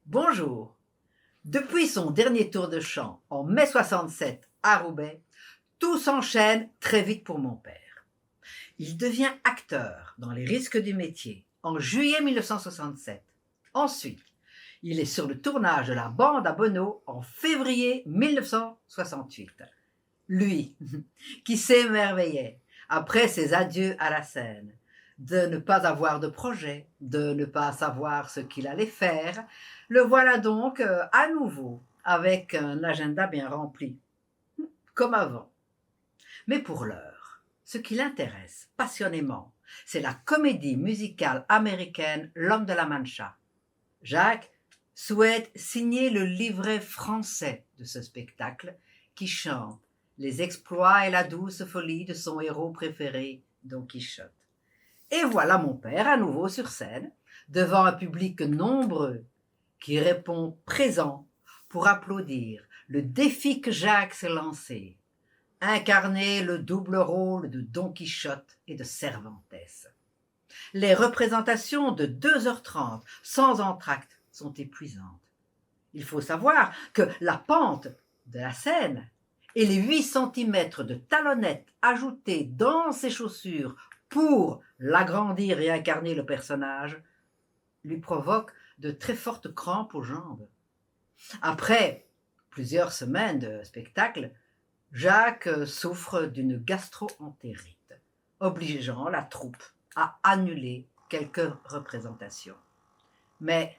Bonjour. Depuis son dernier tour de chant en mai 67 à Roubaix, tout s'enchaîne très vite pour mon père. Il devient acteur dans Les risques du métier en juillet 1967. Ensuite, il est sur le tournage de La Bande à Bonnot en février 1968. Lui, qui s'émerveillait, après ses adieux à la scène, de ne pas avoir de projet, de ne pas savoir ce qu'il allait faire, le voilà donc à nouveau avec un agenda bien rempli, comme avant. Mais pour l'heure, ce qui l'intéresse passionnément, c'est la comédie musicale américaine L'Homme de la Mancha. Jacques souhaite signer le livret français de ce spectacle qui chante les exploits et la douce folie de son héros préféré, Don Quichotte. Et voilà mon père à nouveau sur scène, devant un public nombreux, qui répond présent pour applaudir le défi que Jacques s'est lancé, incarner le double rôle de Don Quichotte et de Cervantes. Les représentations de 2h30 sans entracte sont épuisantes. Il faut savoir que la pente de la scène et les 8 centimètres de talonnettes ajoutés dans ses chaussures pour l'agrandir et incarner le personnage lui provoquent de très fortes crampes aux jambes. Après plusieurs semaines de spectacle, Jacques souffre d'une gastro-entérite, obligeant la troupe à annuler quelques représentations. Mais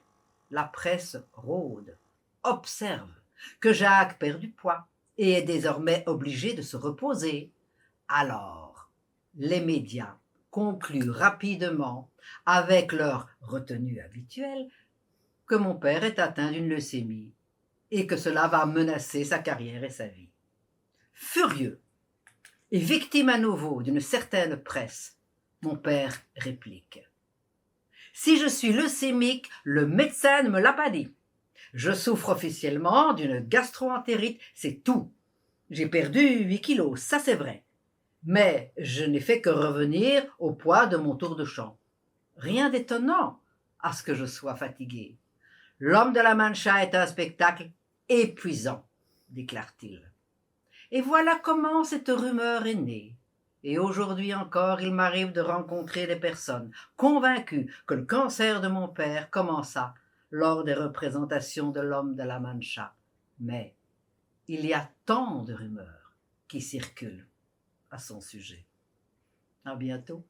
la presse rôde, observe que Jacques perd du poids et est désormais obligé de se reposer. Alors, les médias concluent rapidement, avec leur retenue habituelle, que mon père est atteint d'une leucémie et que cela va menacer sa carrière et sa vie. Furieux et victime à nouveau d'une certaine presse, mon père réplique: si je suis leucémique, le médecin ne me l'a pas dit. Je souffre officiellement d'une gastro-entérite, c'est tout. J'ai perdu 8 kilos, ça c'est vrai. Mais je n'ai fait que revenir au poids de mon tour de chant. Rien d'étonnant à ce que je sois fatigué. L'Homme de la Mancha est un spectacle épuisant, déclare-t-il. Et voilà comment cette rumeur est née. Et aujourd'hui encore, il m'arrive de rencontrer des personnes convaincues que le cancer de mon père commença lors des représentations de L'Homme de la Mancha. Mais il y a tant de rumeurs qui circulent à son sujet. À bientôt.